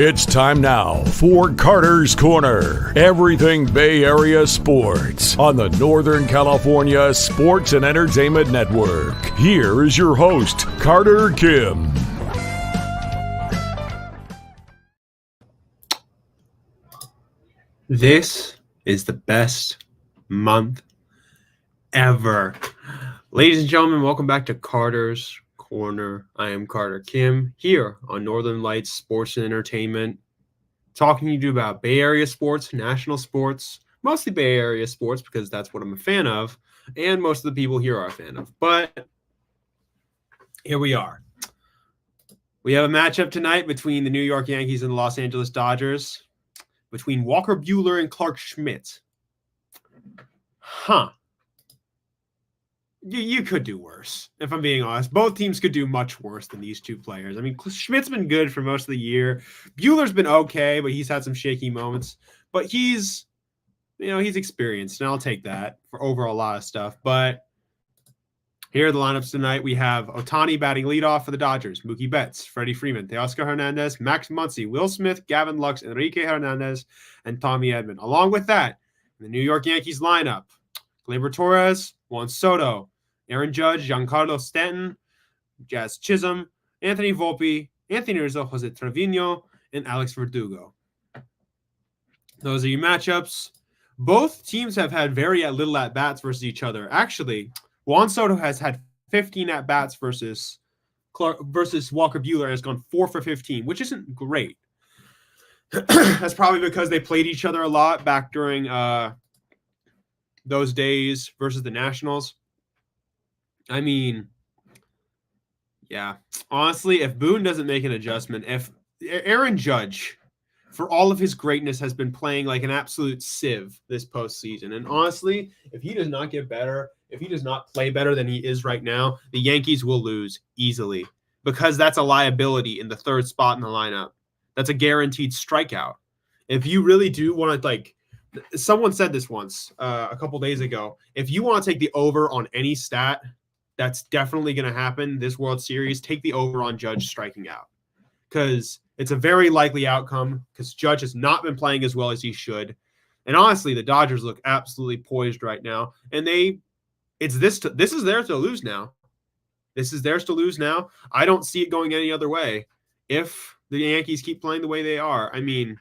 It's time now for Carter's Corner. Everything Bay Area sports on the Northern California Sports and Entertainment Network. Here is your host, Carter Kim. This is the best month ever. Ladies and gentlemen, welcome back to Carter's Corner. I am Carter Kim here on Northern Lights Sports and Entertainment, talking to you about Bay Area sports, national sports, mostly Bay Area sports because that's what I'm a fan of, and most of the people here are a fan of. But here we are. We have a matchup tonight between the New York Yankees and the Los Angeles Dodgers, between Walker Buehler and Clarke Schmidt. You could do worse, if I'm being honest. Both teams could do much worse than these two players. I mean, Schmidt's been good for most of the year. Buehler's been okay, but he's had some shaky moments. But he's experienced, and I'll take that over a lot of stuff. But here are the lineups tonight. We have Ohtani batting leadoff for the Dodgers, Mookie Betts, Freddie Freeman, Teoscar Hernandez, Max Muncy, Will Smith, Gavin Lux, Enrique Hernandez, and Tommy Edman. Along with that, the New York Yankees lineup, Gleyber Torres, Juan Soto, Aaron Judge, Giancarlo Stanton, Jazz Chisholm, Anthony Volpe, Anthony Rizzo, Jose Trevino, and Alex Verdugo. Those are your matchups. Both teams have had very little at-bats versus each other. Actually, Juan Soto has had 15 at-bats versus Walker Buehler and has gone 4 for 15, which isn't great. That's probably because they played each other a lot back during those days versus the Nationals. I mean, yeah. Honestly, if Boone doesn't make an adjustment, if Aaron Judge, for all of his greatness, has been playing like an absolute sieve this postseason. And honestly, if he does not get better, if he does not play better than he is right now, the Yankees will lose easily because that's a liability in the third spot in the lineup. That's a guaranteed strikeout. If you really do want to, like, someone said this once a couple days ago, if you want to take the over on any stat, that's definitely going to happen this World Series, take the over on Judge striking out because it's a very likely outcome because Judge has not been playing as well as he should. And honestly, the Dodgers look absolutely poised right now. And this is theirs to lose now. This is theirs to lose now. I don't see it going any other way if the Yankees keep playing the way they are. I mean,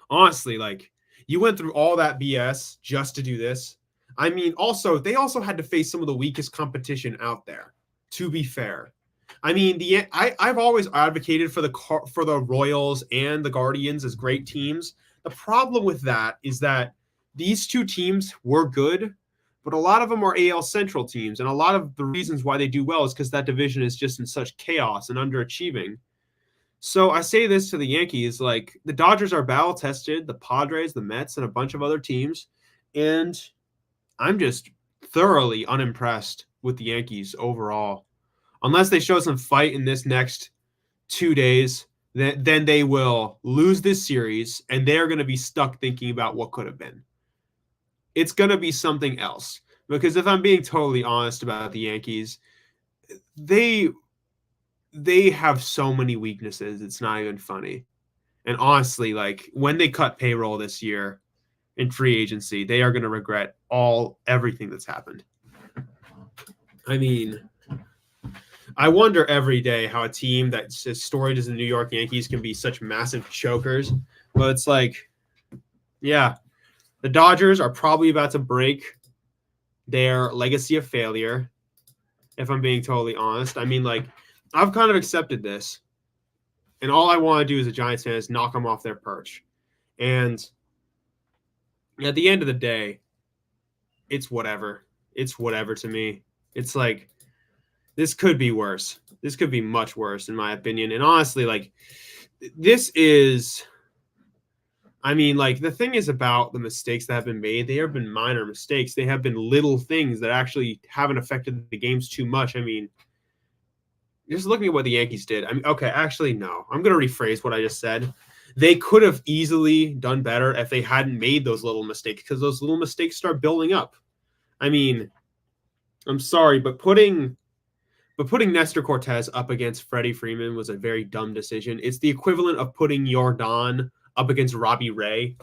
honestly, like, you went through all that BS just to do this. I mean, they also had to face some of the weakest competition out there, to be fair. I mean, I've always advocated for the Royals and the Guardians as great teams. The problem with that is that these two teams were good, but a lot of them are AL Central teams, and a lot of the reasons why they do well is because that division is just in such chaos and underachieving. So I say this to the Yankees, like, the Dodgers are battle-tested, the Padres, the Mets, and a bunch of other teams, and I'm just thoroughly unimpressed with the Yankees overall. Unless they show some fight in this next 2 days, then they will lose this series, and they're going to be stuck thinking about what could have been. It's going to be something else. Because if I'm being totally honest about the Yankees, they have so many weaknesses, it's not even funny. And honestly, like, when they cut payroll this year in free agency, they are going to regret everything that's happened. I mean, I wonder every day how a team that's as storied as the New York Yankees can be such massive chokers. But it's like, yeah, the Dodgers are probably about to break their legacy of failure, if I'm being totally honest. I mean, like, I've kind of accepted this. And all I want to do as a Giants fan is knock them off their perch. And at the end of the day, it's whatever. It's whatever to me. It's like, this could be worse. This could be much worse, in my opinion. And honestly, like, this is, I mean, like, the thing is about the mistakes that have been made, they have been minor mistakes. They have been little things that actually haven't affected the games too much. I mean, just looking at what the Yankees did. I mean, okay, actually, no. I'm going to rephrase what I just said. They could have easily done better if they hadn't made those little mistakes, because those little mistakes start building up. I mean, I'm sorry, but putting But putting Nestor Cortez up against Freddie Freeman was a very dumb decision. It's the equivalent of putting Yordan up against Robbie Ray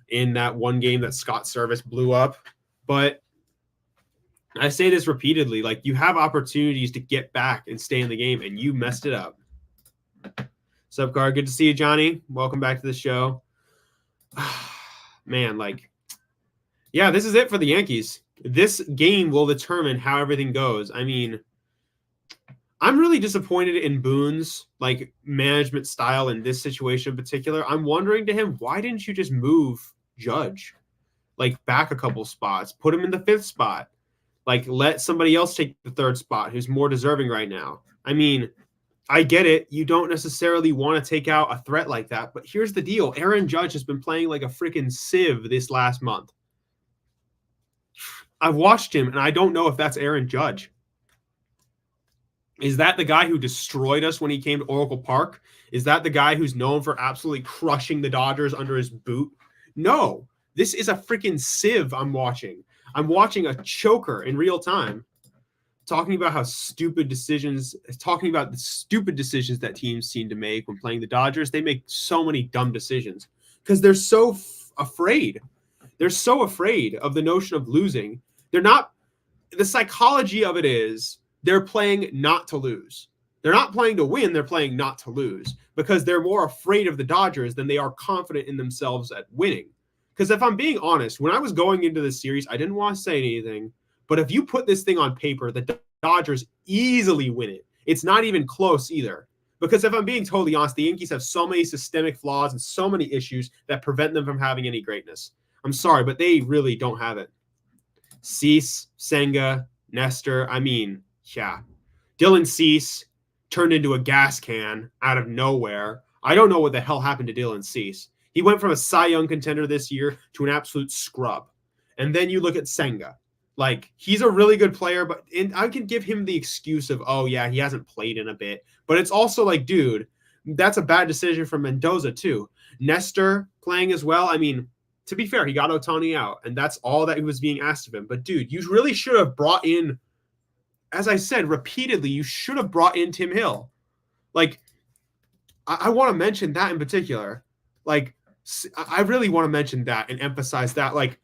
in that one game that Scott Service blew up. But I say this repeatedly, like, you have opportunities to get back and stay in the game, and you messed it up. What's up, Gar? Good to see you, Johnny. Welcome back to the show. Man, like, yeah, this is it for the Yankees. This game will determine how everything goes. I mean, I'm really disappointed in Boone's like management style in this situation in particular. I'm wondering to him, why didn't you just move Judge like back a couple spots, put him in the 5th spot, like let somebody else take the 3rd spot who's more deserving right now? I mean, I get it. You don't necessarily want to take out a threat like that, but here's the deal. Aaron Judge has been playing like a freaking sieve this last month. I've watched him, and I don't know if that's Aaron Judge. Is that the guy who destroyed us when he came to Oracle Park? Is that the guy who's known for absolutely crushing the Dodgers under his boot? No, this is a freaking sieve I'm watching. I'm watching a choker in real time, talking about the stupid decisions that teams seem to make when playing the Dodgers. They make so many dumb decisions because they're so afraid. They're so afraid of the notion of losing. They're not, the psychology of it is, they're playing not to lose. They're not playing to win. They're playing not to lose because they're more afraid of the Dodgers than they are confident in themselves at winning. Because if I'm being honest, when I was going into this series, I didn't want to say anything. But if you put this thing on paper, the Dodgers easily win it. It's not even close either. Because if I'm being totally honest, the Yankees have so many systemic flaws and so many issues that prevent them from having any greatness. I'm sorry, but they really don't have it. Cease, Senga, Nestor, I mean, yeah. Dylan Cease turned into a gas can out of nowhere. I don't know what the hell happened to Dylan Cease. He went from a Cy Young contender this year to an absolute scrub. And then you look at Senga. Like, he's a really good player, but I can give him the excuse of, oh, yeah, he hasn't played in a bit. But it's also like, dude, that's a bad decision for Mendoza, too. Nestor playing as well. I mean, to be fair, he got Ohtani out, and that's all that was being asked of him. But, dude, you really should have brought in, as I said repeatedly, you should have brought in Tim Hill. Like, I want to mention that in particular. Like, I really want to mention that and emphasize that. Like,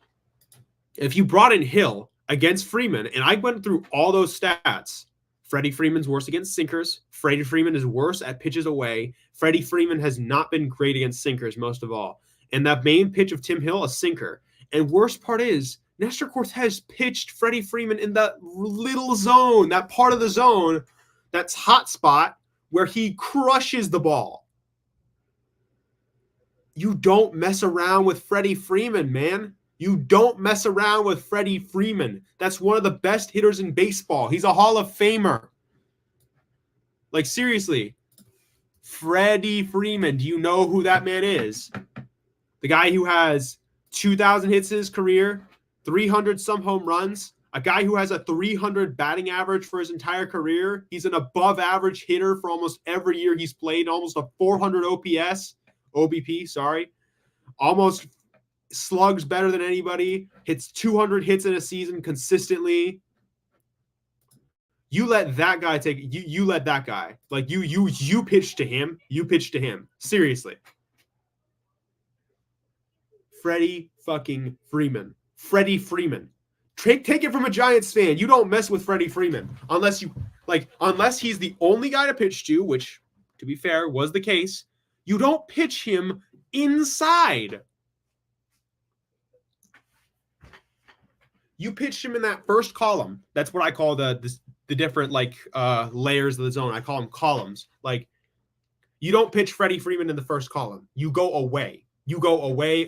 if you brought in Hill against Freeman, and I went through all those stats, Freddie Freeman's worse against sinkers. Freddie Freeman is worse at pitches away. Freddie Freeman has not been great against sinkers, most of all. And that main pitch of Tim Hill, a sinker. And worst part is, Nestor Cortez pitched Freddie Freeman in that little zone, that part of the zone, that's hot spot, where he crushes the ball. You don't mess around with Freddie Freeman, man. You don't mess around with Freddie Freeman. That's one of the best hitters in baseball. He's a Hall of Famer. Like, seriously. Freddie Freeman, do you know who that man is? The guy who has 2,000 hits in his career, 300 some home runs, a guy who has a 300 batting average for his entire career. He's an above average hitter for almost every year he's played, almost a 400 OBP, sorry. Almost slugs better than anybody, hits 200 hits in a season consistently. You let that guy you let that guy. Like, you pitch to him. You pitch to him. Seriously. Freddie fucking Freeman. Freddie Freeman. Take it from a Giants fan. You don't mess with Freddie Freeman unless he's the only guy to pitch to, which, to be fair, was the case. You don't pitch him inside. You pitched him in that first column. That's what I call the different layers of the zone. I call them columns. Like, you don't pitch Freddie Freeman in the first column. You go away. You go away,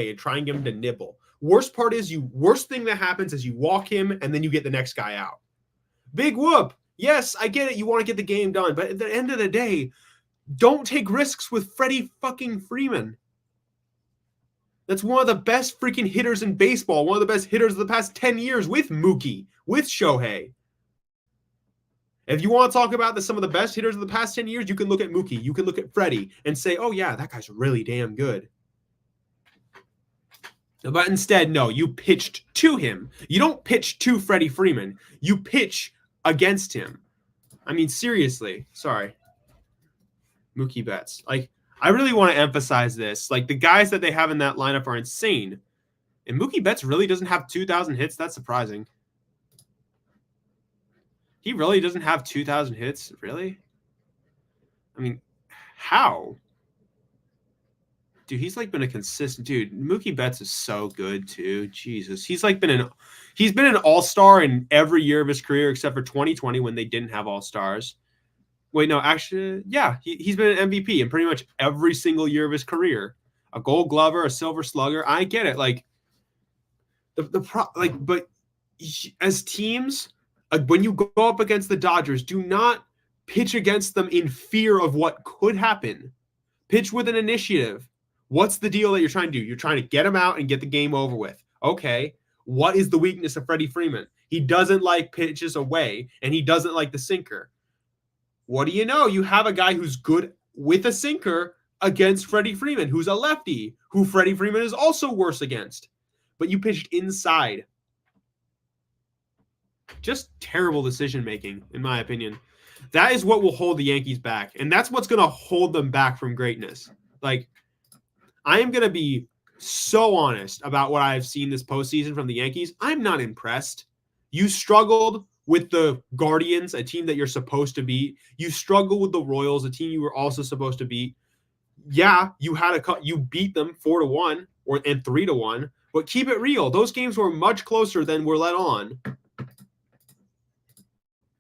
and try and get him to nibble. Worst thing that happens is you walk him and then you get the next guy out. Big whoop. Yes, I get it. You want to get the game done. But at the end of the day, don't take risks with Freddie fucking Freeman. That's one of the best freaking hitters in baseball. One of the best hitters of the past 10 years with Mookie, with Shohei. If you want to talk about some of the best hitters of the past 10 years, you can look at Mookie. You can look at Freddie and say, oh, yeah, that guy's really damn good. But instead, no, you pitched to him. You don't pitch to Freddie Freeman. You pitch against him. I mean, seriously. Sorry. Mookie Betts. Like, I really want to emphasize this. Like, the guys that they have in that lineup are insane. And Mookie Betts really doesn't have 2,000 hits. That's surprising. He really doesn't have 2,000 hits? Really? I mean, how? Dude, he's like been a consistent dude. Mookie Betts is so good too. Jesus, he's been an all-star in every year of his career except for 2020 when they didn't have all-stars. Wait, no, actually, yeah, he's been an MVP in pretty much every single year of his career. A Gold Glover, a Silver Slugger. I get it. Like but as teams, when you go up against the Dodgers, do not pitch against them in fear of what could happen. Pitch with an initiative. What's the deal that you're trying to do? You're trying to get him out and get the game over with. Okay. What is the weakness of Freddie Freeman? He doesn't like pitches away, and he doesn't like the sinker. What do you know? You have a guy who's good with a sinker against Freddie Freeman, who's a lefty, who Freddie Freeman is also worse against. But you pitched inside. Just terrible decision-making, in my opinion. That is what will hold the Yankees back, and that's what's going to hold them back from greatness. Like, I am going to be so honest about what I have seen this postseason from the Yankees. I'm not impressed. You struggled with the Guardians, a team that you're supposed to beat. You struggled with the Royals, a team you were also supposed to beat. Yeah, you beat them 4-1 and 3-1, but keep it real. Those games were much closer than were let on.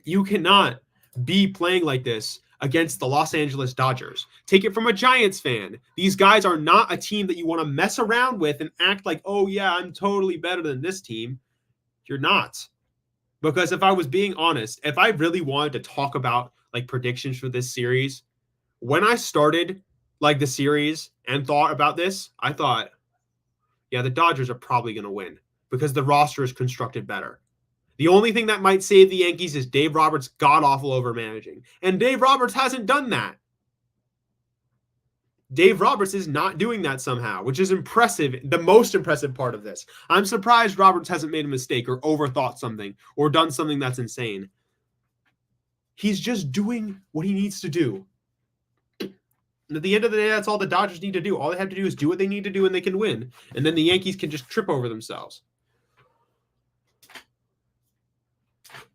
You cannot be playing like this against the Los Angeles Dodgers. Take it from a Giants fan. These guys are not a team that you want to mess around with and act like, oh yeah, I'm totally better than this team. You're not. Because if I was being honest, if I really wanted to talk about like predictions for this series, when I started like the series and thought about this, I thought, yeah, the Dodgers are probably going to win because the roster is constructed better. The only thing that might save the Yankees is Dave Roberts god-awful over managing. And Dave Roberts hasn't done that. Dave Roberts is not doing that somehow, which is impressive, the most impressive part of this. I'm surprised Roberts hasn't made a mistake or overthought something or done something that's insane. He's just doing what he needs to do. And at the end of the day, that's all the Dodgers need to do. All they have to do is do what they need to do and they can win. And then the Yankees can just trip over themselves.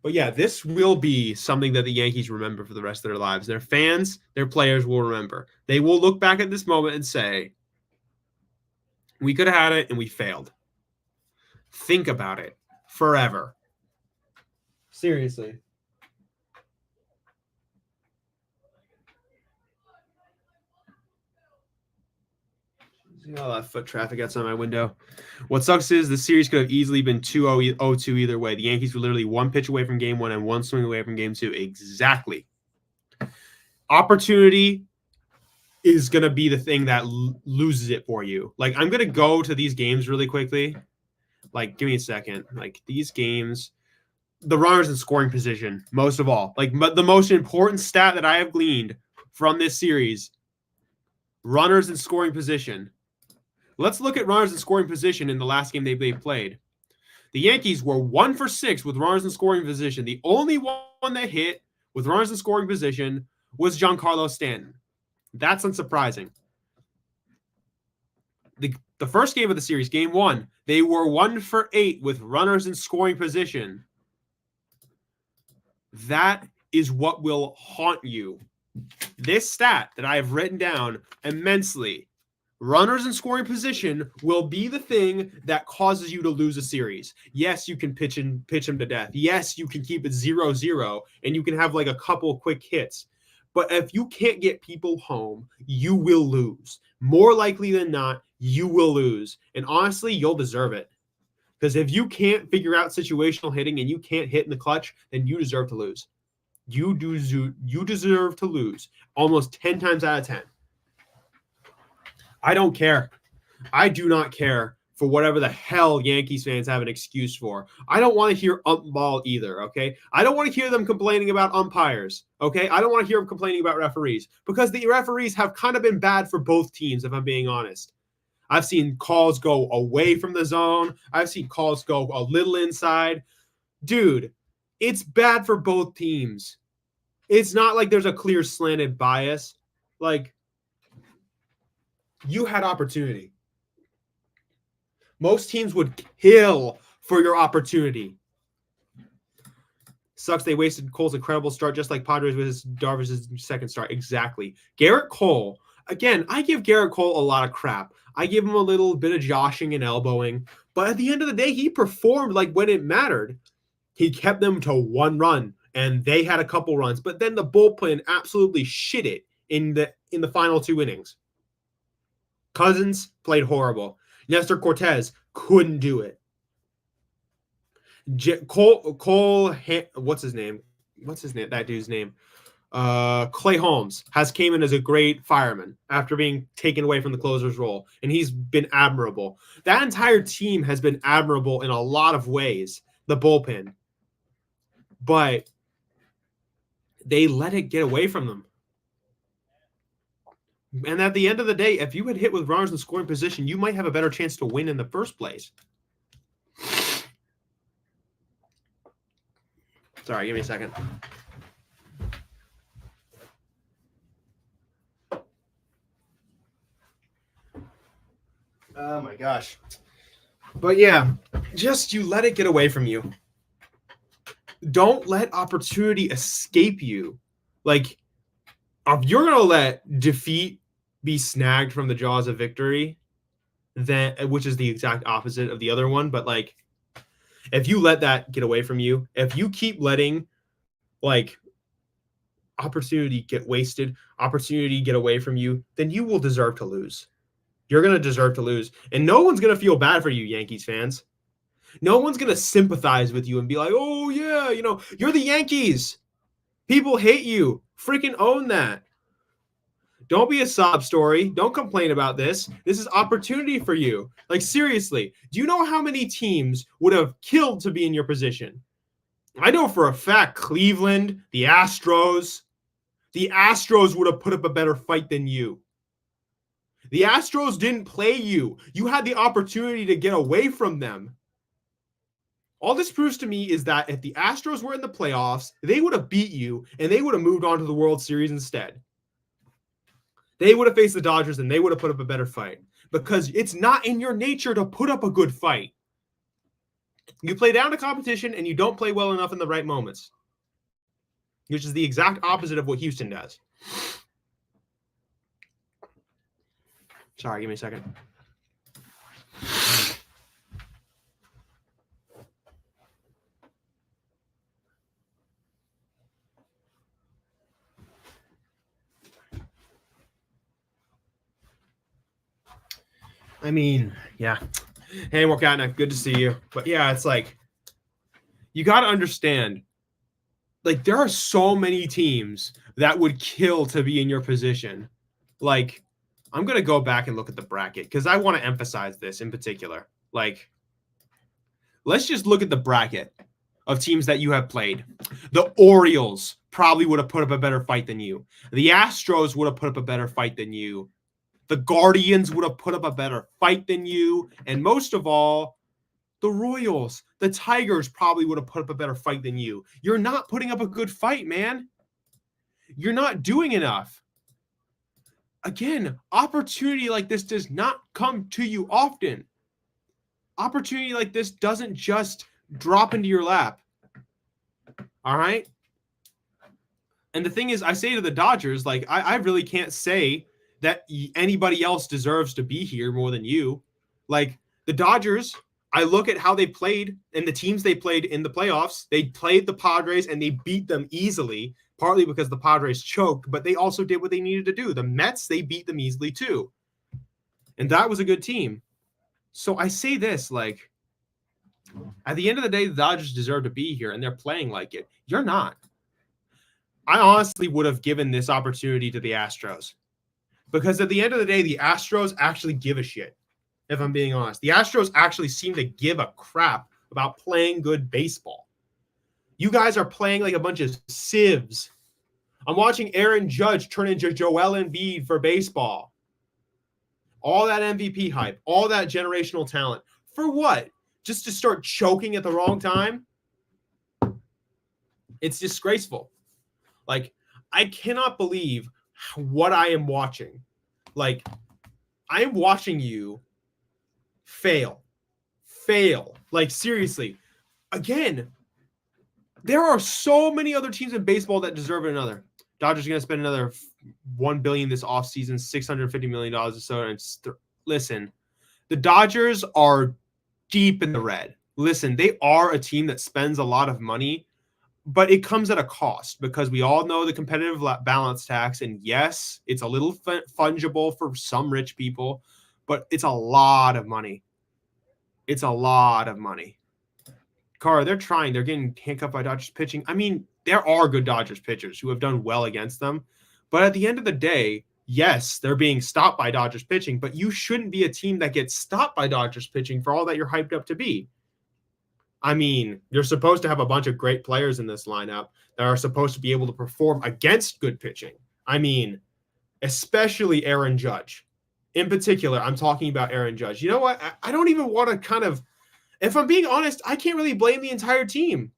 But yeah, this will be something that the Yankees remember for the rest of their lives. Their fans, their players will remember. They will look back at this moment and say, we could have had it and we failed. Think about it forever. Seriously. See all that foot traffic outside my window. What sucks is the series could have easily been 2-0, 0-2 either way. The Yankees were literally one pitch away from game one and one swing away from game two. Exactly. Opportunity is going to be the thing that loses it for you. Like, I'm going to go to these games really quickly. Like, give me a second. Like, these games, the runners in scoring position, most of all. Like, the most important stat that I have gleaned from this series, runners in scoring position. Let's look at runners in scoring position in the last game they played. The Yankees were 1 for 6 with runners in scoring position. The only one that hit with runners in scoring position was Giancarlo Stanton. That's unsurprising. The first game of the series, game one, they were 1 for 8 with runners in scoring position. That is what will haunt you. This stat that I have written down immensely, runners in scoring position will be the thing that causes you to lose a series. Yes, you can pitch them to death. Yes, you can keep it 0-0 and you can have like a couple quick hits. But if you can't get people home, you will lose. More likely than not, you will lose. And honestly, you'll deserve it. Because if you can't figure out situational hitting and you can't hit in the clutch, then you deserve to lose. You deserve to lose almost 10 times out of 10. I don't care. I do not care for whatever the hell Yankees fans have an excuse for. I don't want to hear ump ball either, okay? I don't want to hear them complaining about umpires, okay? I don't want to hear them complaining about referees because the referees have kind of been bad for both teams, if I'm being honest. I've seen calls go away from the zone. I've seen calls go a little inside. Dude, it's bad for both teams. It's not like there's a clear slanted bias. Like, you had opportunity. Most teams would kill for your opportunity. Sucks they wasted Cole's incredible start, just like Padres with Darvish's second start. Exactly. Garrett Cole. Again, I give Garrett Cole a lot of crap. I give him a little bit of joshing and elbowing. But at the end of the day, he performed like when it mattered. He kept them to 1 run, and they had a couple runs. But then the bullpen absolutely shit it in the final 2 innings. Cousins played horrible. Nestor Cortez couldn't do it. Cole, what's his name? That dude's name. Clay Holmes came in as a great fireman after being taken away from the closer's role, and he's been admirable. That entire team has been admirable in a lot of ways, the bullpen. But they let it get away from them. And at the end of the day, if you had hit with runners in scoring position, you might have a better chance to win in the first place. Sorry, give me a second. Oh my gosh. But yeah, just you let it get away from you. Don't let opportunity escape you. Like, if you're going to let defeat be snagged from the jaws of victory, then, which is the exact opposite of the other one, but like, if you let that get away from you, if you keep letting like opportunity get wasted, opportunity get away from you, then you will deserve to lose. You're going to deserve to lose. And no one's going to feel bad for you, Yankees fans. No one's going to sympathize with you and be like, oh, yeah, you're the Yankees. People hate you. Freaking own that. Don't be a sob story. Don't complain about this. This is opportunity for you. Like, seriously, do you know how many teams would have killed to be in your position? I know for a fact Cleveland, the Astros would have put up a better fight than you. The Astros didn't play you. You had the opportunity to get away from them. All this proves to me is that if the Astros were in the playoffs, they would have beat you, and they would have moved on to the World Series instead. They would have faced the Dodgers, and they would have put up a better fight. Because it's not in your nature to put up a good fight. You play down to competition, and you don't play well enough in the right moments. Which is the exact opposite of what Houston does. Sorry, give me a second. I mean, yeah. Hey, Morgana, good to see you. But yeah, it's like, you got to understand, like, there are so many teams that would kill to be in your position. Like, I'm going to go back and look at the bracket because I want to emphasize this in particular. Like, let's just look at the bracket of teams that you have played. The Orioles probably would have put up a better fight than you. The Astros would have put up a better fight than you. The Guardians would have put up a better fight than you. And most of all, the Royals, the Tigers probably would have put up a better fight than you. You're not putting up a good fight, man. You're not doing enough. Again, opportunity like this does not come to you often. Opportunity like this doesn't just drop into your lap. All right? And the thing is, I say to the Dodgers, like, I really can't say that anybody else deserves to be here more than you. Like, the Dodgers, I look at how they played and the teams they played in the playoffs. They played the Padres and they beat them easily, partly because the Padres choked, but they also did what they needed to do. The Mets, they beat them easily too. And that was a good team. So I say this, like, at the end of the day, the Dodgers deserve to be here and they're playing like it. You're not. I honestly would have given this opportunity to the Astros. Because at the end of the day, the Astros actually give a shit, if I'm being honest. The Astros actually seem to give a crap about playing good baseball. You guys are playing like a bunch of sieves. I'm watching Aaron Judge turn into Joel Embiid for baseball. All that MVP hype, all that generational talent. For what? Just to start choking at the wrong time? It's disgraceful. Like, I cannot believe what I am watching. Like, I am watching you fail. Like, seriously. Again, there are so many other teams in baseball that deserve another. Dodgers are going to spend another $1 billion this offseason, $650 million or so. And listen, the Dodgers are deep in the red. Listen, they are a team that spends a lot of money, but it comes at a cost because we all know the competitive balance tax. And yes, it's a little fungible for some rich people, but it's a lot of money. It's a lot of money. Carr, they're trying. They're getting handcuffed by Dodgers pitching. I mean, there are good Dodgers pitchers who have done well against them. But at the end of the day, yes, they're being stopped by Dodgers pitching, but you shouldn't be a team that gets stopped by Dodgers pitching for all that you're hyped up to be. I mean, you're supposed to have a bunch of great players in this lineup that are supposed to be able to perform against good pitching. I mean, especially Aaron Judge. In particular, I'm talking about Aaron Judge. You know what? I don't even want to kind of, if I'm being honest, I can't really blame the entire team.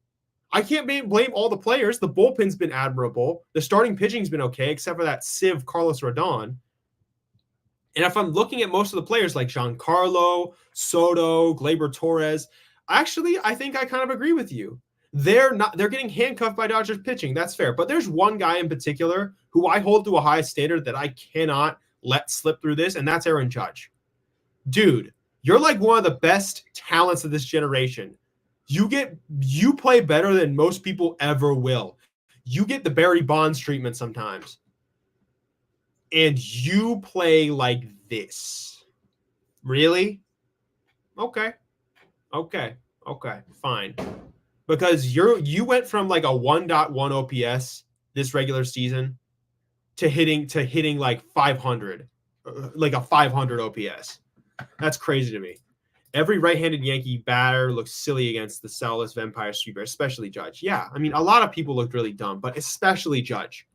I can't blame all the players. The bullpen's been admirable. The starting pitching's been okay, except for that sieve Carlos Rodon. And if I'm looking at most of the players like Giancarlo, Soto, Gleyber Torres, actually, I think I kind of agree with you. They're getting handcuffed by Dodgers pitching. That's fair. But there's one guy in particular who I hold to a high standard that I cannot let slip through this, and that's Aaron Judge. Dude, you're like one of the best talents of this generation. You play better than most people ever will. You get the Barry Bonds treatment sometimes. And you play like this. Really? Okay, fine. Because you went from like a 1.1 OPS this regular season to hitting like 500, like a 500 OPS. That's crazy to me. Every right-handed Yankee batter looks silly against the Soulless Vampire Sweeper, especially Judge. Yeah, I mean, a lot of people looked really dumb, but especially Judge.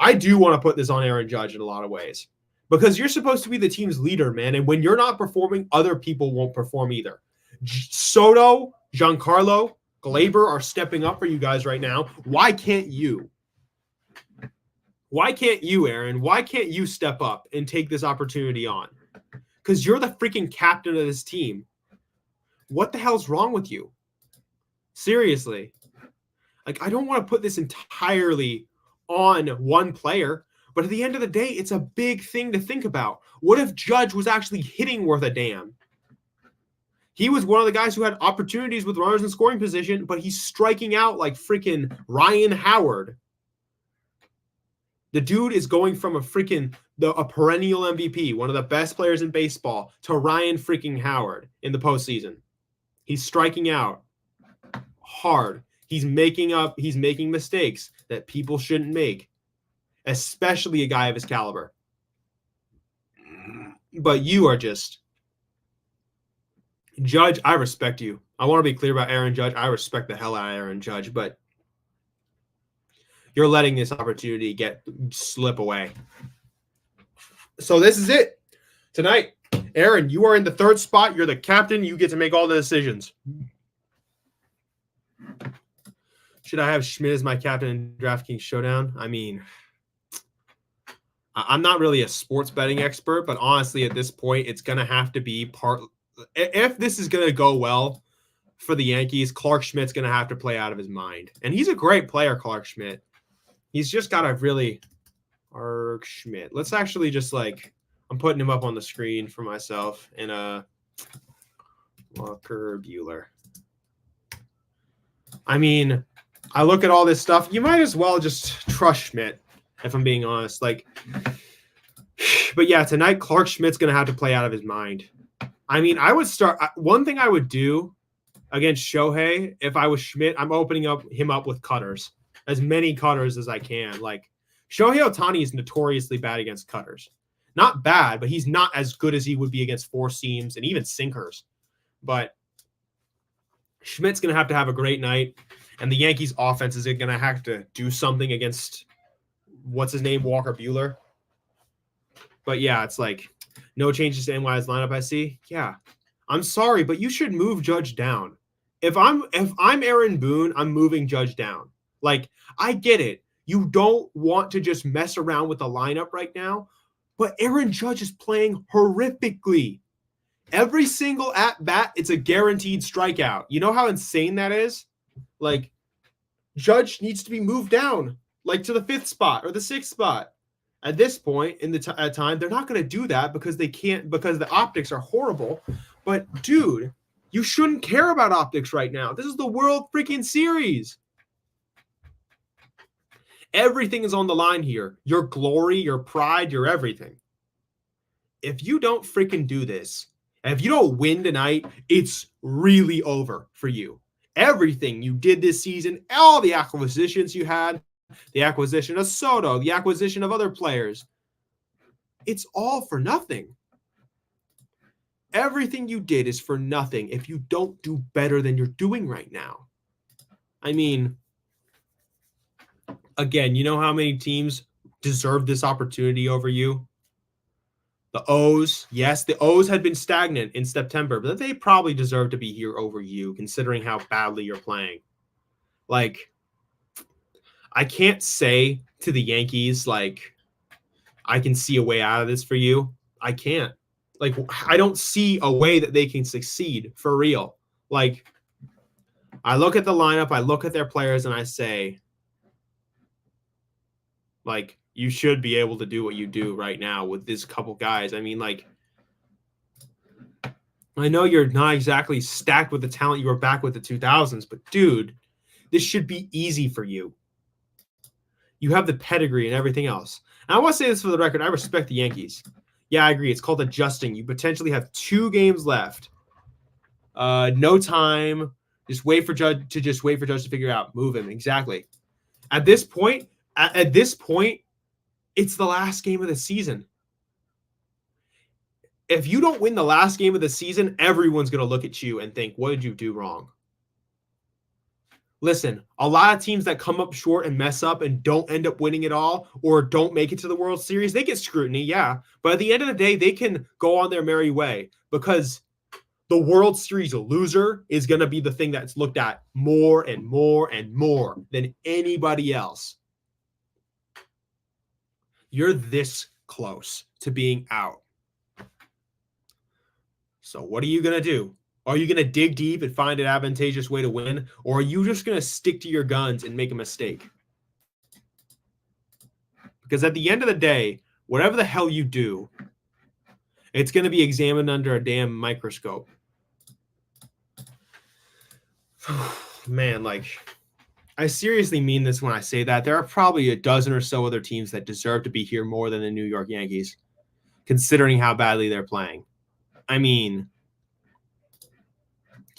I do want to put this on Aaron Judge in a lot of ways because you're supposed to be the team's leader, man. And when you're not performing, other people won't perform either. Soto, Giancarlo, Gleyber are stepping up for you guys right now. Why can't you? Why can't you, Aaron? Why can't you step up and take this opportunity on? Because you're the freaking captain of this team. What the hell's wrong with you? Seriously. Like, I don't want to put this entirely on one player, but at the end of the day, it's a big thing to think about. What if Judge was actually hitting worth a damn? He was one of the guys who had opportunities with runners in scoring position, but he's striking out like freaking Ryan Howard. The dude is going from a perennial MVP, one of the best players in baseball, to Ryan freaking Howard in the postseason. He's striking out hard. He's making mistakes that people shouldn't make, especially a guy of his caliber. But you are just Judge. I respect you. I want to be clear about Aaron Judge. I respect the hell out of Aaron Judge, but you're letting this opportunity slip away. So this is it. Tonight, Aaron, you are in the third spot. You're the captain. You get to make all the decisions. Should I have Schmidt as my captain in DraftKings Showdown? I mean, I'm not really a sports betting expert, but honestly, at this point, it's going to have to be if this is going to go well for the Yankees, Clarke Schmidt's going to have to play out of his mind. And he's a great player, Clarke Schmidt. He's just got to really Clarke Schmidt. Let's actually just I'm putting him up on the screen for myself in a Walker Buehler. I mean, I look at all this stuff. You might as well just trust Schmidt, if I'm being honest. But yeah, tonight Clarke Schmidt's going to have to play out of his mind. I mean, I would start. One thing I would do against Shohei, if I was Schmidt, I'm opening him up with cutters, as many cutters as I can. Shohei Ohtani is notoriously bad against cutters. Not bad, but he's not as good as he would be against four seams and even sinkers. But Schmidt's going to have a great night, and the Yankees' offense is going to have to do something against Walker Buehler. But yeah, it's no changes to NY's lineup. I see. Yeah, I'm sorry, but you should move Judge down. If I'm Aaron Boone, I'm moving Judge down. I get it. You don't want to just mess around with the lineup right now, but Aaron Judge is playing horrifically. Every single at bat, it's a guaranteed strikeout. You know how insane that is? Like, Judge needs to be moved down, like to the 5th spot or the 6th spot. At this point in the time, they're not going to do that because they can't, because the optics are horrible. But dude, you shouldn't care about optics right now. This is the World freaking Series. Everything is on the line here. Your glory, your pride, your everything. If you don't freaking do this, and if you don't win tonight, it's really over for you. Everything you did this season, all the acquisitions you had, the acquisition of Soto, the acquisition of other players, it's all for nothing. Everything you did is for nothing if you don't do better than you're doing right now. I mean, again, you know how many teams deserve this opportunity over you? The O's, yes, the O's had been stagnant in September, but they probably deserve to be here over you, considering how badly you're playing. Like, I can't say to the Yankees, like, I can see a way out of this for you. I can't. Like, I don't see a way that they can succeed for real. Like, I look at the lineup, I look at their players, and I say, like, you should be able to do what you do right now with this couple guys. I mean, like, I know you're not exactly stacked with the talent you were back with the 2000s, but dude, this should be easy for you. You have the pedigree and everything else. And I want to say this for the record. I respect the Yankees. Yeah, I agree. It's called adjusting. You potentially have 2 games left. No time. Just wait for Judge to figure out. Move him. Exactly. At this point, it's the last game of the season. If you don't win the last game of the season, everyone's going to look at you and think, what did you do wrong? Listen, a lot of teams that come up short and mess up and don't end up winning it all or don't make it to the World Series, they get scrutiny, yeah. But at the end of the day, they can go on their merry way because the World Series loser is going to be the thing that's looked at more and more and more than anybody else. You're this close to being out. So what are you going to do? Are you going to dig deep and find an advantageous way to win? Or are you just going to stick to your guns and make a mistake? Because at the end of the day, whatever the hell you do, it's going to be examined under a damn microscope. Man, like, I seriously mean this when I say that. There are probably a dozen or so other teams that deserve to be here more than the New York Yankees, considering how badly they're playing. I mean,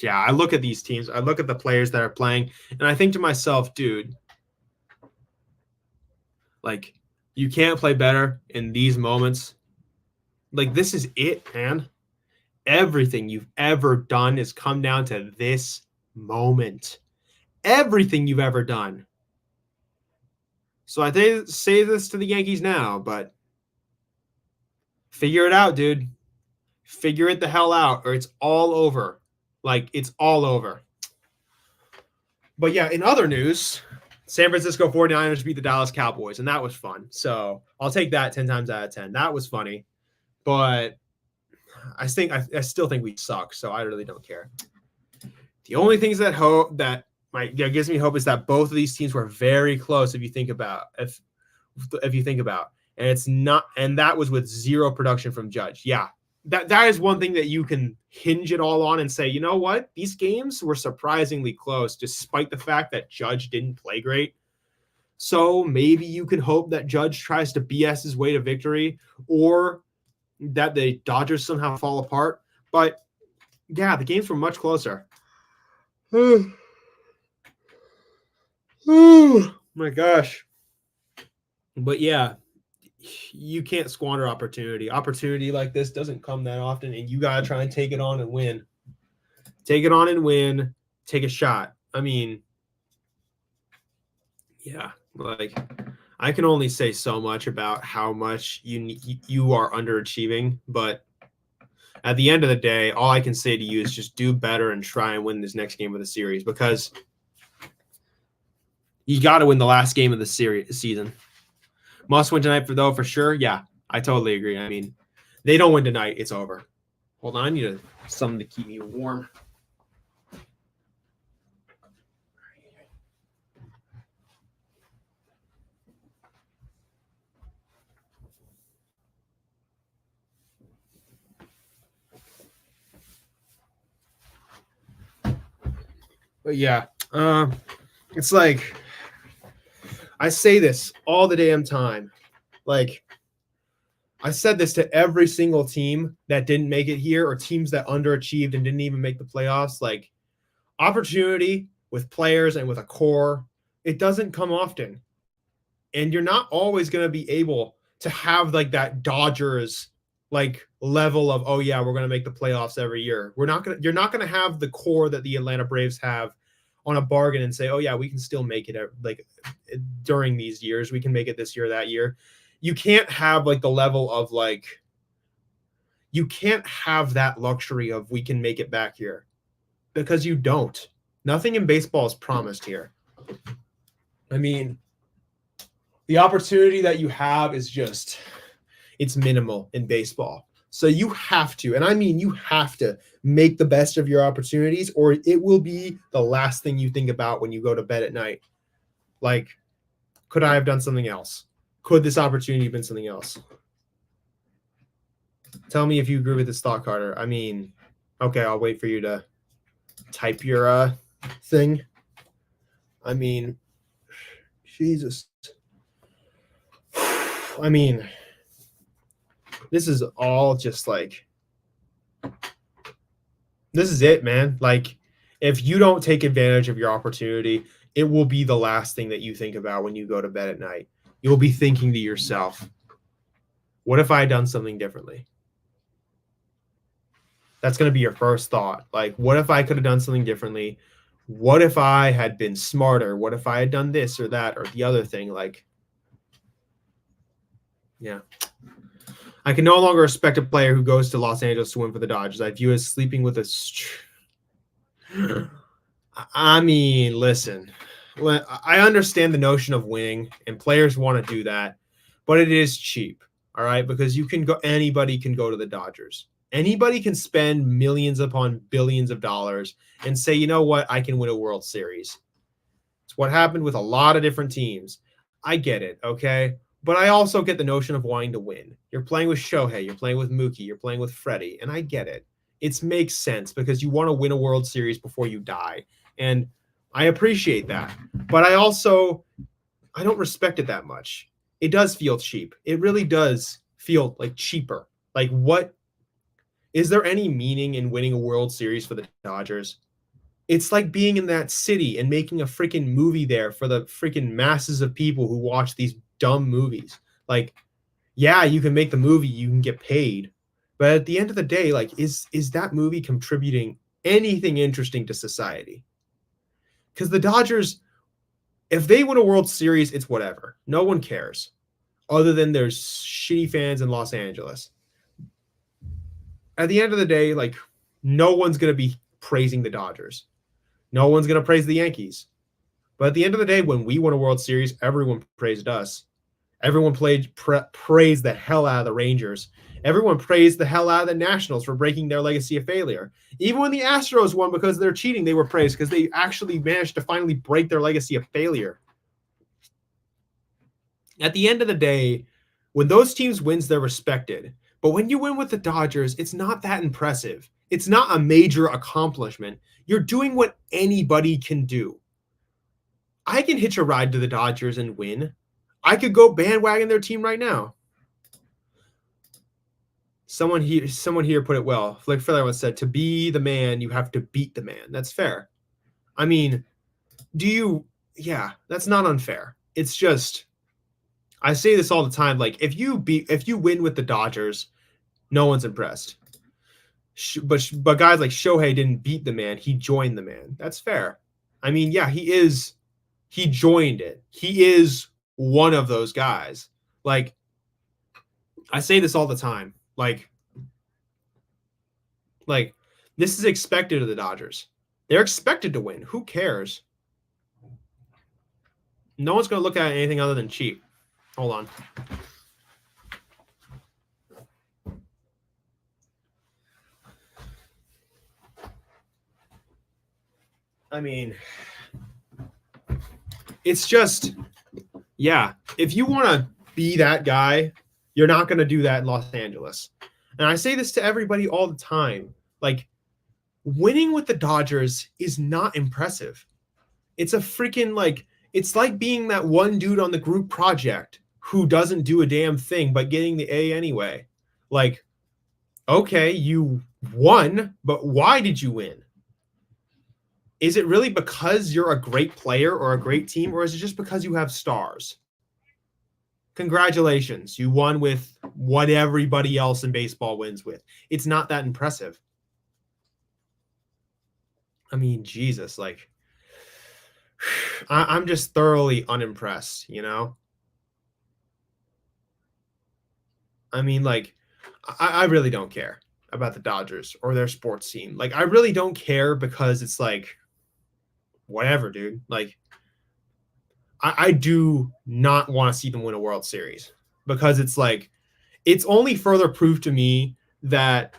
yeah, I look at these teams, I look at the players that are playing, and I think to myself, dude, like, you can't play better in these moments. Like, this is it, man. Everything you've ever done has come down to this moment. Everything you've ever done. So I say this to the Yankees now, but figure it out, dude. Figure it the hell out, or it's all over. Like, it's all over. But yeah, in other news, San Francisco 49ers beat the Dallas Cowboys, and that was fun. So I'll take that 10 times out of 10. That was funny. But I still think we suck, so I really don't care. The only things that gives me hope is that both of these teams were very close. If you think about, and it's not, and that was with 0 production from Judge. Yeah, that is one thing that you can hinge it all on and say, you know what, these games were surprisingly close, despite the fact that Judge didn't play great. So maybe you can hope that Judge tries to BS his way to victory, or that the Dodgers somehow fall apart. But yeah, the games were much closer. Oh my gosh. But yeah, you can't squander opportunity. Opportunity like this doesn't come that often, and you got to try and take it on and win. Take it on and win. Take a shot. I mean, yeah, like, I can only say so much about how much you are underachieving, but at the end of the day, all I can say to you is just do better and try and win this next game of the series, because You got to win the last game of the season. Must win tonight for sure. Yeah, I totally agree. I mean, they don't win tonight, it's over. Hold on, I need something to keep me warm. But yeah, it's like I say this all the damn time. Like I said this to every single team that didn't make it here or teams that underachieved and didn't even make the playoffs. Like opportunity with players and with a core, it doesn't come often. And you're not always going to be able to have like that Dodgers like level of, oh yeah, we're going to make the playoffs every year. You're not going to have the core that the Atlanta Braves have on a bargain and say, oh yeah, we can still make it like during these years. We can make it this year, that year. You can't have like the level of like, you can't have that luxury of we can make it back here because you don't. Nothing in baseball is promised here. I mean, the opportunity that you have is just, it's minimal in baseball. So you have to, and I mean you have to make the best of your opportunities or it will be the last thing you think about when you go to bed at night. Like, could I have done something else? Could this opportunity have been something else? Tell me if you agree with this thought, Carter. I mean, okay, I'll wait for you to type your thing. I mean, Jesus. I mean, this is all just like, this is it, man. Like, if you don't take advantage of your opportunity, it will be the last thing that you think about when you go to bed at night. You'll be thinking to yourself, what if I had done something differently? That's going to be your first thought. Like, what if I could have done something differently? What if I had been smarter? What if I had done this or that or the other thing? Like, yeah. I can no longer respect a player who goes to Los Angeles to win for the Dodgers. I view as sleeping with a... I mean, listen. I understand the notion of winning, and players want to do that, but it is cheap, all right? Because you can go, anybody can go to the Dodgers. Anybody can spend millions upon billions of dollars and say, you know what, I can win a World Series. It's what happened with a lot of different teams. I get it, okay? But I also get the notion of wanting to win. You're playing with Shohei, you're playing with Mookie, you're playing with Freddie, and I get it. It makes sense because you want to win a World Series before you die. And I appreciate that. But I don't respect it that much. It does feel cheap. It really does feel like cheaper. Like, what is there any meaning in winning a World Series for the Dodgers? It's like being in that city and making a freaking movie there for the freaking masses of people who watch these dumb movies. Like, yeah, you can make the movie, you can get paid. But at the end of the day, like, is that movie contributing anything interesting to society? Because the Dodgers, if they win a World Series, it's whatever. No one cares. Other than there's shitty fans in Los Angeles. At the end of the day, like, no one's going to be praising the Dodgers. No one's going to praise the Yankees. But at the end of the day, when we won a World Series, everyone praised us. Everyone praised the hell out of the Rangers. Everyone praised the hell out of the Nationals for breaking their legacy of failure. Even when the Astros won because they're cheating, they were praised because they actually managed to finally break their legacy of failure. At the end of the day, when those teams wins, they're respected. But when you win with the Dodgers, it's not that impressive. It's not a major accomplishment. You're doing what anybody can do. I can hitch a ride to the Dodgers and win. I could go bandwagon their team right now. Someone here put it well. Flick Feather once said, to be the man, you have to beat the man. That's fair. I mean, yeah, that's not unfair. It's just, I say this all the time. Like, if you win with the Dodgers, no one's impressed. But guys like Shohei didn't beat the man. He joined the man. That's fair. I mean, yeah, he joined it. He is one of those guys. Like, I say this all the time. Like this is expected of the Dodgers. They're expected to win. Who cares? No one's going to look at anything other than cheap. Hold on. I mean, it's just, yeah, if you want to be that guy, you're not going to do that in Los Angeles. And I say this to everybody all the time. Like, winning with the Dodgers is not impressive. It's a freaking, like, it's like being that one dude on the group project who doesn't do a damn thing but getting the A anyway. Like, okay, you won, but why did you win? Is it really because you're a great player or a great team, or is it just because you have stars? Congratulations, you won with what everybody else in baseball wins with. It's not that impressive. I mean, Jesus, like, I'm just thoroughly unimpressed, you know? I mean, like, I really don't care about the Dodgers or their sports team. Like, I really don't care because it's like, whatever, dude. Like, I do not want to see them win a World Series because it's like, it's only further proof to me that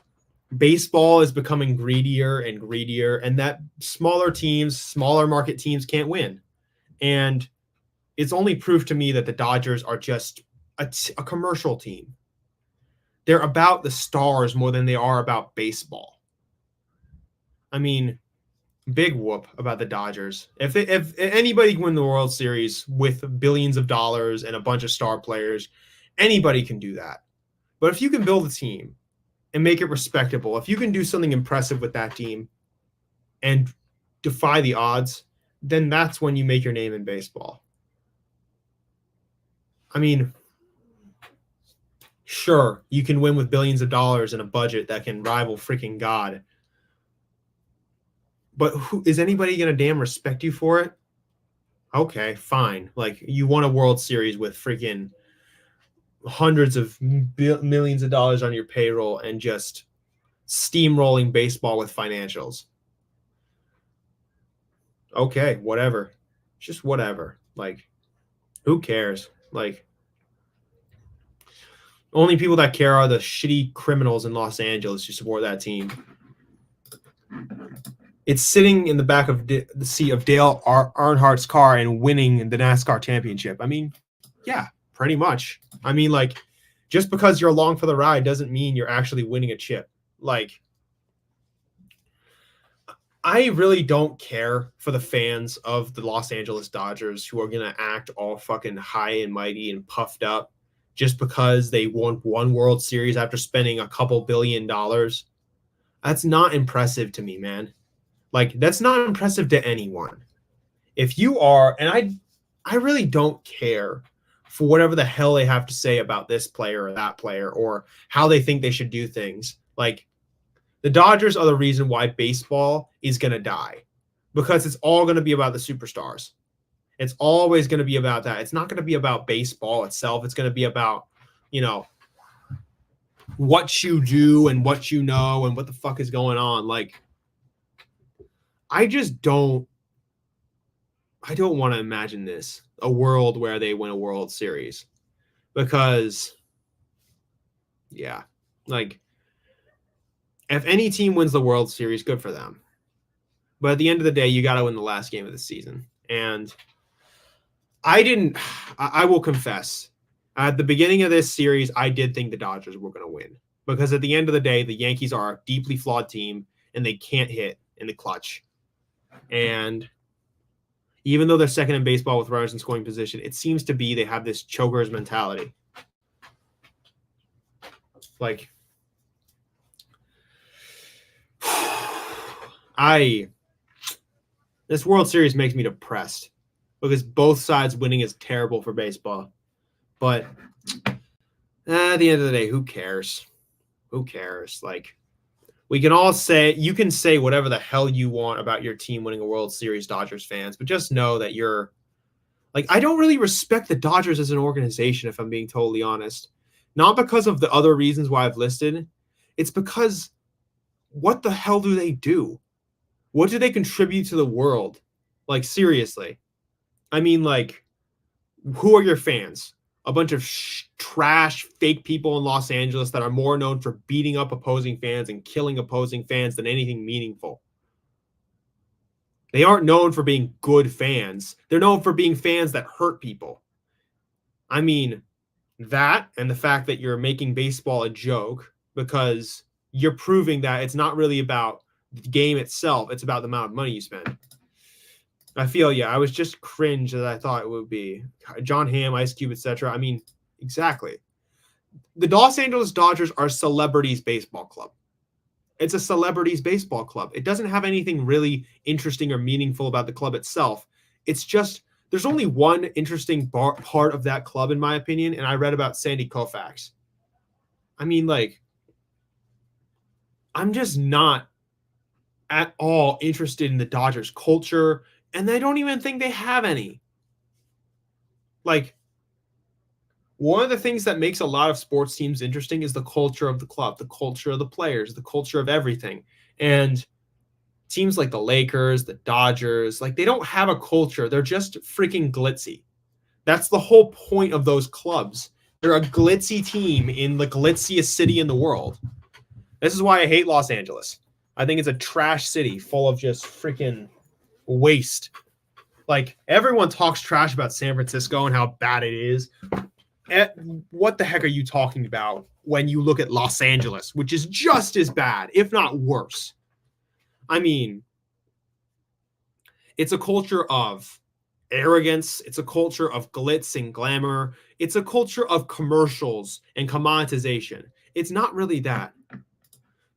baseball is becoming greedier and greedier and that smaller teams, smaller market teams can't win. And it's only proof to me that the Dodgers are just a commercial team. They're about the stars more than they are about baseball. I mean, big whoop about the Dodgers. If anybody can win the World Series with billions of dollars and a bunch of star players, anybody can do that. But if you can build a team and make it respectable, if you can do something impressive with that team and defy the odds, then that's when you make your name in baseball. I mean, sure, you can win with billions of dollars and a budget that can rival freaking God. But is anybody going to damn respect you for it? Okay, fine. Like, you won a World Series with freaking hundreds of millions of dollars on your payroll and just steamrolling baseball with financials. Okay, whatever. Just whatever. Like, who cares? Like, only people that care are the shitty criminals in Los Angeles who support that team. It's sitting in the back of the seat of Dale Earnhardt's car and winning the NASCAR championship. I mean, yeah, pretty much. I mean, like, just because you're along for the ride doesn't mean you're actually winning a chip. Like, I really don't care for the fans of the Los Angeles Dodgers who are going to act all fucking high and mighty and puffed up just because they won one World Series after spending a couple $1 billion. That's not impressive to me, man. Like, that's not impressive to anyone. If you are, and I really don't care for whatever the hell they have to say about this player or that player or how they think they should do things. Like, the Dodgers are the reason why baseball is going to die, because it's all going to be about the superstars. It's always going to be about that. It's not going to be about baseball itself. It's going to be about, you know, what you do and what you know and what the fuck is going on. Like, I don't want to imagine this, a world where they win a World Series, because, yeah, like, if any team wins the World Series, good for them. But at the end of the day, you got to win the last game of the season. And I will confess, at the beginning of this series, I did think the Dodgers were going to win, because at the end of the day, the Yankees are a deeply flawed team and they can't hit in the clutch. And even though they're second in baseball with runners in scoring position, it seems to be they have this chokers mentality. Like, this World Series makes me depressed because both sides winning is terrible for baseball. But at the end of the day, who cares? Who cares? Like, we can all say, you can say whatever the hell you want about your team winning a World Series, Dodgers fans, but just know that you're, like, I don't really respect the Dodgers as an organization, if I'm being totally honest. Not because of the other reasons why I've listed. It's because, what the hell do they do? What do they contribute to the world? Like, seriously. I mean, like, Who are your fans? A bunch of trash, fake people in Los Angeles that are more known for beating up opposing fans and killing opposing fans than anything meaningful. They aren't known for being good fans. They're known for being fans that hurt people. I mean, that and the fact that you're making baseball a joke because you're proving that it's not really about the game itself. It's about the amount of money you spend. I feel, I was just cringe as I thought it would be. John Hamm, Ice Cube, etc. I mean, exactly. The Los Angeles Dodgers are celebrities baseball club. It's a celebrities baseball club. It doesn't have anything really interesting or meaningful about the club itself. It's just, there's only one interesting part of that club, in my opinion, and I read about Sandy Koufax. I mean, like, I'm just not at all interested in the Dodgers culture, and I don't even think they have any. Like, one of the things that makes a lot of sports teams interesting is the culture of the club, the culture of the players, the culture of everything. And teams like the Lakers, the Dodgers, like, they don't have a culture. They're just freaking glitzy. That's the whole point of those clubs. They're a glitzy team in the glitziest city in the world. This is why I hate Los Angeles. I think it's a trash city full of just freaking waste. Like, everyone talks trash about San Francisco and how bad it is. What the heck are you talking about when you look at Los Angeles, which is just as bad, if not worse? I mean, it's a culture of arrogance. It's a culture of glitz and glamour. It's a culture of commercials and commoditization. It's not really that.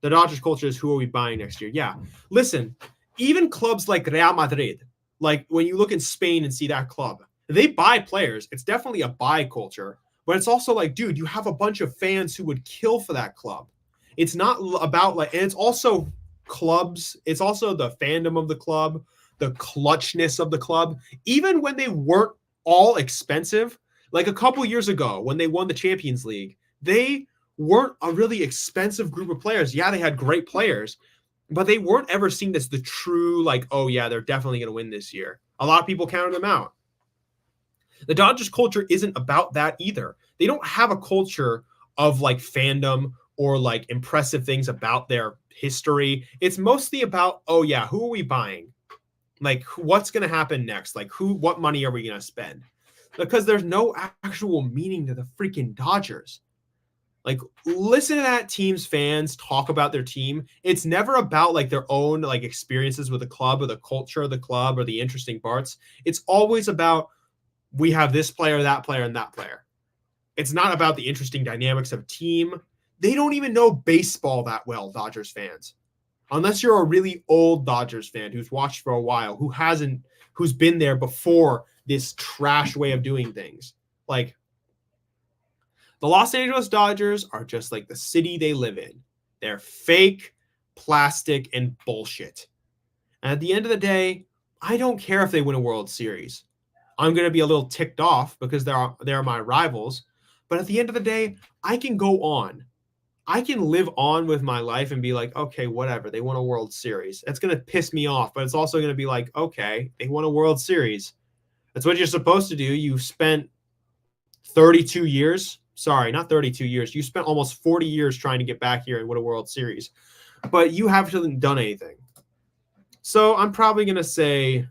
The Dodgers culture is, who are we buying next year? Yeah. Listen, even clubs like Real Madrid, like when you look in Spain and see that club, they buy players. It's definitely a buy culture, but it's also like, dude, you have a bunch of fans who would kill for that club. It's not about like, and it's also clubs. It's also the fandom of the club, the clutchness of the club. Even when they weren't all expensive, like a couple years ago when they won the Champions League, they weren't a really expensive group of players. Yeah, they had great players, but they weren't ever seen as the true, like, oh yeah, they're definitely going to win this year. A lot of people counted them out. The Dodgers culture isn't about that either. They don't have a culture of like fandom or like impressive things about their history. It's mostly about, oh yeah, who are we buying? Like, what's going to happen next? Like, what money are we going to spend? Because there's no actual meaning to the freaking Dodgers. Like, listen to that team's fans talk about their team. It's never about like their own like experiences with the club or the culture of the club or the interesting parts. It's always about, we have this player, that player, and that player. It's not about the interesting dynamics of team. They don't even know baseball that well, Dodgers fans. Unless you're a really old Dodgers fan who's watched for a while, who's been there before this trash way of doing things. Like, the Los Angeles Dodgers are just like the city they live in. They're fake, plastic, and bullshit. And at the end of the day, I don't care if they win a World Series. I'm going to be a little ticked off because they're my rivals. But at the end of the day, I can go on. I can live on with my life and be like, okay, whatever. They won a World Series. That's going to piss me off, but it's also going to be like, okay, they won a World Series. That's what you're supposed to do. You spent 32 years. Sorry, not 32 years. You spent almost 40 years trying to get back here and win a World Series. But you haven't done anything. So I'm probably going to say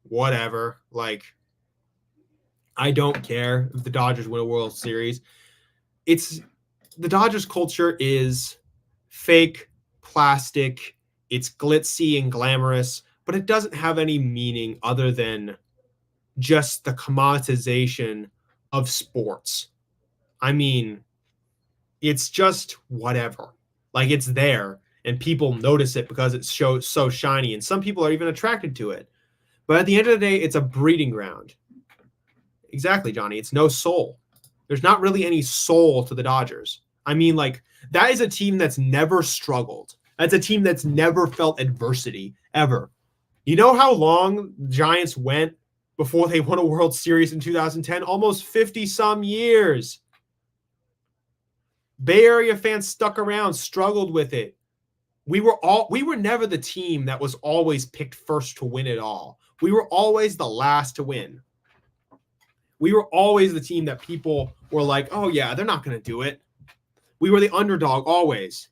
whatever. Like, I don't care if the Dodgers win a World Series. The Dodgers culture is fake, plastic. It's glitzy and glamorous, but it doesn't have any meaning other than just the commoditization of sports. I mean, it's just whatever. Like, it's there and people notice it because it's so shiny, and some people are even attracted to it. But at the end of the day, it's a breeding ground. Exactly, Johnny. It's no soul. There's not really any soul to the Dodgers. I mean, like, that is a team that's never struggled. That's a team that's never felt adversity, ever. You know how long the Giants went before they won a World Series in 2010? Almost 50-some years. Bay Area fans stuck around, struggled with it. We were never the team that was always picked first to win it all. We were always the last to win. We were always the team that people were like, oh, yeah, they're not going to do it. We were the underdog always.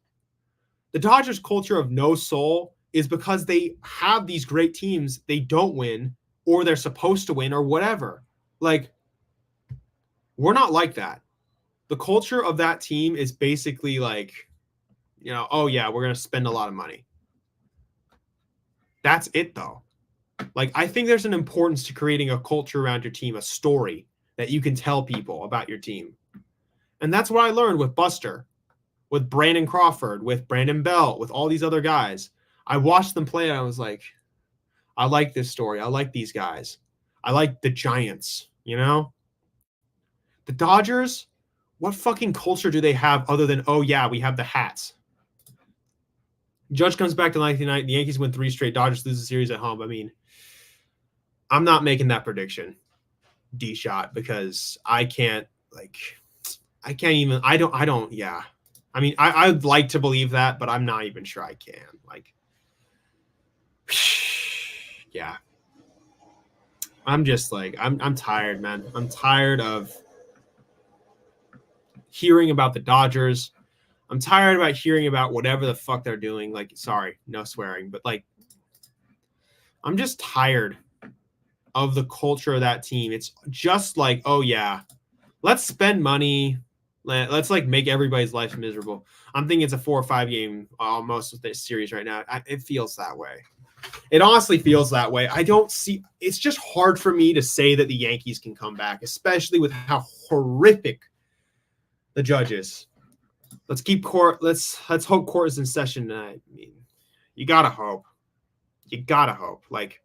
The Dodgers culture of no soul is because they have these great teams. They don't win, or they're supposed to win, or whatever. Like, we're not like that. The culture of that team is basically like, you know, oh, yeah, we're going to spend a lot of money. That's it, though. Like, I think there's an importance to creating a culture around your team, a story that you can tell people about your team. And that's what I learned with Buster, with Brandon Crawford, with Brandon Belt, with all these other guys. I watched them play and I was like, I like this story. I like these guys. I like the Giants, you know? The Dodgers, what fucking culture do they have other than, oh, yeah, we have the hats? Judge comes back to 99. The Yankees win 3 straight. Dodgers lose the series at home. I mean, I'm not making that prediction, D-Shot, because I can't even, yeah. I mean, I'd like to believe that, but I'm not even sure I can. Like, yeah. I'm just like, I'm tired, man. I'm tired of hearing about the Dodgers. I'm tired about hearing about whatever the fuck they're doing. Like, sorry, no swearing, but like, I'm just tired of the culture of that team. It's just like, oh yeah, let's spend money. Let's like make everybody's life miserable. I'm thinking it's a 4 or 5 game almost with this series right now. It feels that way. It honestly feels that way. I don't see. It's just hard for me to say that the Yankees can come back, especially with how horrific the Judge is. Let's keep Court. Let's hope Court is in session tonight. I mean, you gotta hope. You gotta hope. Like,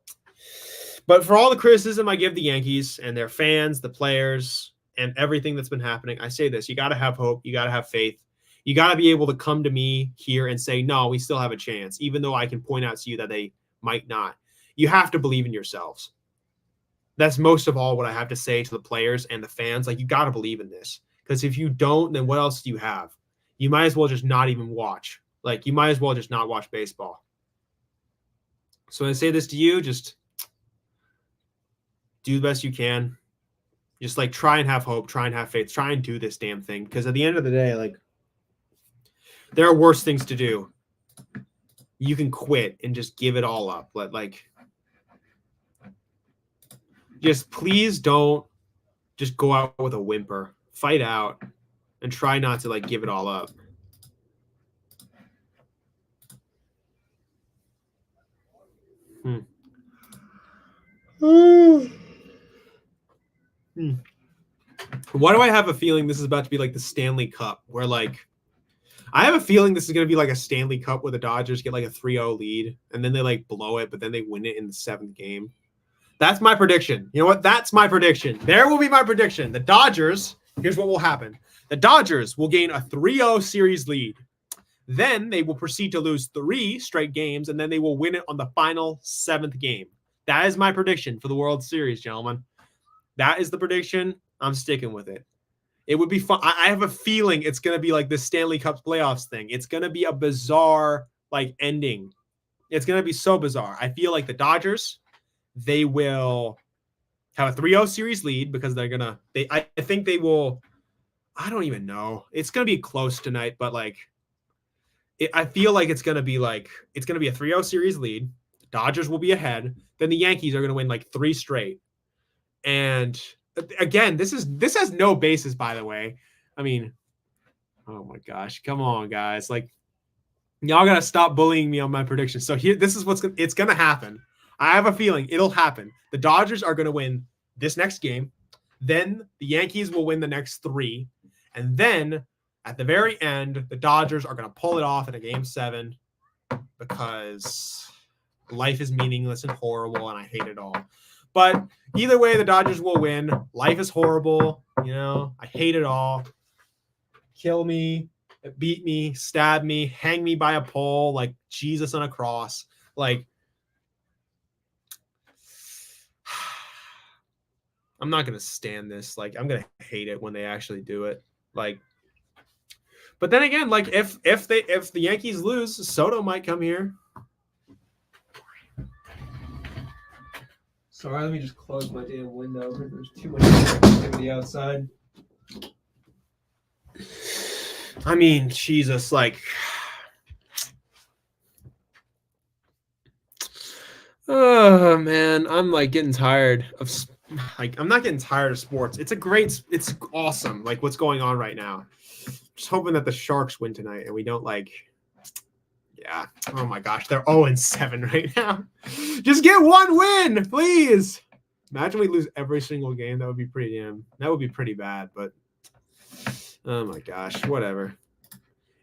but for all the criticism I give the Yankees and their fans, the players, and everything that's been happening, I say this: you gotta have hope. You gotta have faith. You gotta be able to come to me here and say, no, we still have a chance, even though I can point out to you that they might not. You have to believe in yourselves. That's most of all what I have to say to the players and the fans. Like, you gotta believe in this, because if you don't, then what else do you have? You might as well just not even watch. Like, you might as well just not watch baseball. So when I say this to you, just do the best you can. Just like try and have hope, try and have faith, try and do this damn thing. Because at the end of the day, like, there are worse things to do. You can quit and just give it all up. But like, just please don't just go out with a whimper. Fight out and try not to like give it all up. Why do I have a feeling this is about to be like the Stanley Cup, where like I have a feeling this is going to be like a Stanley Cup where the Dodgers get like a 3-0 lead and then they like blow it, but then they win it in the 7th game. That's my prediction. You know what? That's my prediction. There will be my prediction. The Dodgers, here's what will happen. The Dodgers will gain a 3-0 series lead. Then they will proceed to lose 3 straight games, and then they will win it on the final 7th game. That is my prediction for the World Series, gentlemen. That is the prediction. I'm sticking with it. It would be fun. I have a feeling it's going to be like the Stanley Cup playoffs thing. It's going to be a bizarre like ending. It's going to be so bizarre. I feel like the Dodgers, they will have a 3-0 series lead because they're going to – I think they will – I don't even know. It's going to be close tonight, but like I feel like it's going to be like – it's going to be a 3-0 series lead. The Dodgers will be ahead. Then the Yankees are going to win like 3 straight. And – again, this has no basis, by the way. I mean, oh my gosh, come on, guys! Like, y'all gotta stop bullying me on my predictions. So here, this is it's gonna happen. I have a feeling it'll happen. The Dodgers are gonna win this next game, then the Yankees will win the next 3, and then at the very end, the Dodgers are gonna pull it off in a game 7 because life is meaningless and horrible, and I hate it all. But either way, the Dodgers will win. Life is horrible. You know, I hate it all. Kill me, beat me, stab me, hang me by a pole like Jesus on a cross. Like, I'm not going to stand this. Like, I'm going to hate it when they actually do it. Like, but then again, like if the Yankees lose, Soto might come here. Sorry, let me just close my damn window. There's too much activity outside. I mean, Jesus, like, oh man, I'm like getting tired of, like, I'm not getting tired of sports. It's awesome, like what's going on right now. Just hoping that the Sharks win tonight and we don't yeah. Oh my gosh, they're 0-7 right now. Just get one win, please. Imagine we lose every single game. That would be pretty bad, but oh my gosh, whatever.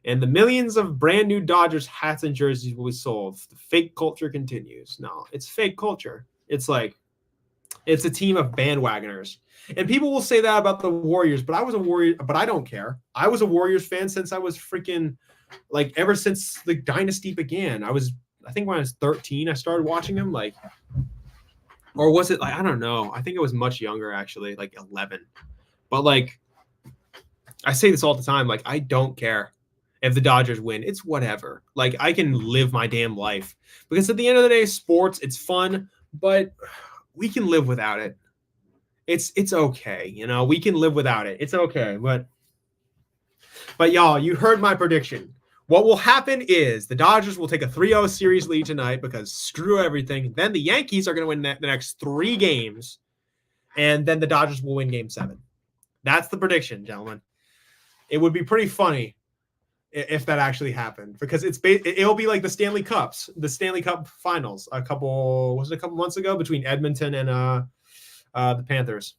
And the millions of brand new Dodgers hats and jerseys will be sold. The fake culture continues. No, it's fake culture. It's like, it's a team of bandwagoners. And people will say that about the Warriors, but I was a Warrior, but I don't care. I was a Warriors fan since I was freaking, like, ever since the dynasty began. I think when I was 13, I started watching them, like, or was it like, I don't know. I think it was much younger, actually, like 11. But like, I say this all the time, like, I don't care if the Dodgers win. It's whatever. Like, I can live my damn life. Because at the end of the day, sports, it's fun, but we can live without it. It's okay, you know. We can live without it. It's okay. But y'all, you heard my prediction. What will happen is the Dodgers will take a 3-0 series lead tonight because screw everything. Then the Yankees are going to win the next 3 games, and then the Dodgers will win Game 7. That's the prediction, gentlemen. It would be pretty funny if that actually happened, because it'll be like the Stanley Cup Finals a couple months ago between Edmonton and the Panthers,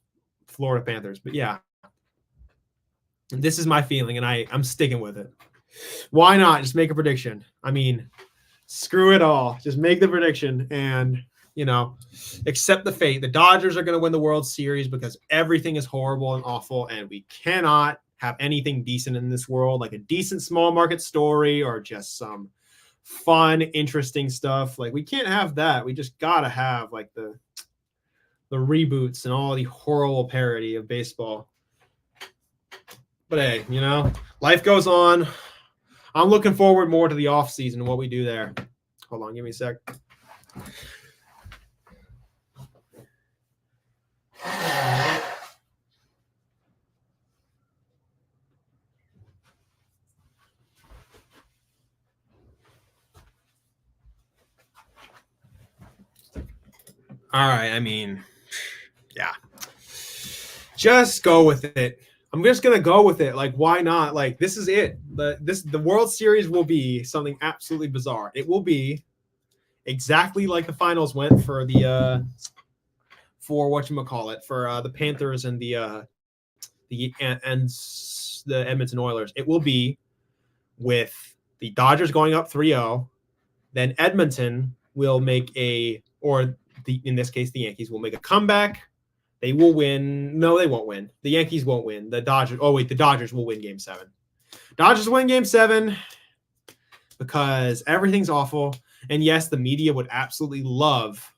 Florida Panthers. But yeah, this is my feeling, and I'm sticking with it. Why not just make a prediction? I mean, screw it all. Just make the prediction and, you know, accept the fate. The Dodgers are going to win the World Series because everything is horrible and awful, and we cannot have anything decent in this world, like a decent small market story or just some fun, interesting stuff. Like, we can't have that. We just got to have, like, the reboots and all the horrible parody of baseball. But hey, you know, life goes on. I'm looking forward more to the off season and what we do there. Hold on, give me a sec. All right, I mean, yeah. Just go with it. I'm just going to go with it. Like, why not? Like, this is it. The World Series will be something absolutely bizarre. It will be exactly like the finals went for the the Panthers and the Edmonton Oilers. It will be with the Dodgers going up 3-0. Then Edmonton will in this case, the Yankees will make a comeback. They will win. No, they won't win. The Yankees won't win. The Dodgers will win Game 7. Dodgers win Game 7 because everything's awful. And yes, the media would absolutely love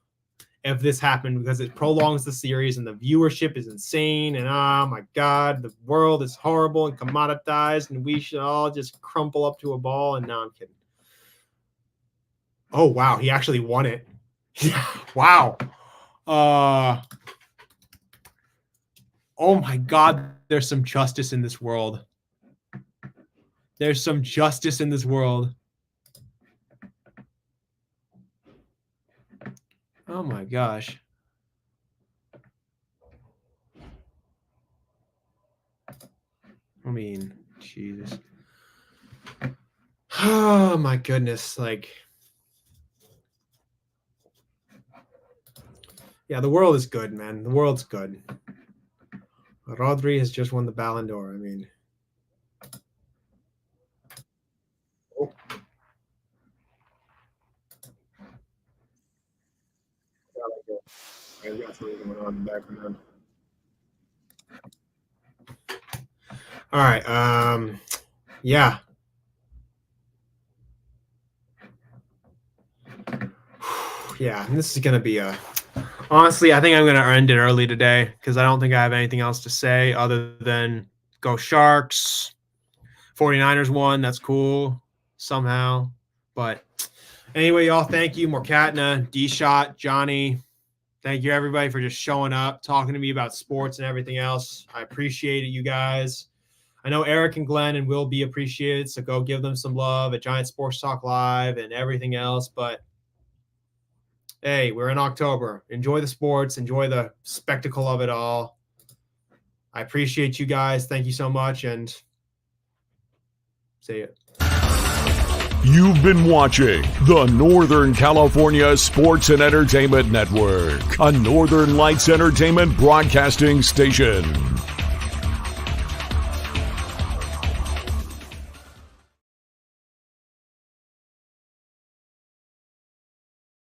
if this happened because it prolongs the series and the viewership is insane. And oh my God, the world is horrible and commoditized and we should all just crumple up to a ball. And no, I'm kidding. Oh, wow. He actually won it. Wow. Oh my God, there's some justice in this world. There's some justice in this world. Oh my gosh. I mean, Jesus. Oh my goodness. Like, yeah, the world is good, man. The world's good. Rodri has just won the Ballon d'Or. I mean, oh. I got something going on in the background. All right. Yeah. Yeah, this is gonna be honestly, I think I'm going to end it early today because I don't think I have anything else to say other than go Sharks. 49ers won. That's cool somehow. But anyway, y'all, thank you. Morkatna, D-Shot, Johnny. Thank you, everybody, for just showing up, talking to me about sports and everything else. I appreciate it, you guys. I know Eric and Glenn and Will be appreciated, so go give them some love at Giant Sports Talk Live and everything else. But, hey, we're in October. Enjoy the sports. Enjoy the spectacle of it all. I appreciate you guys. Thank you so much, and see you. You've been watching the Northern California Sports and Entertainment Network, a Northern Lights Entertainment broadcasting station.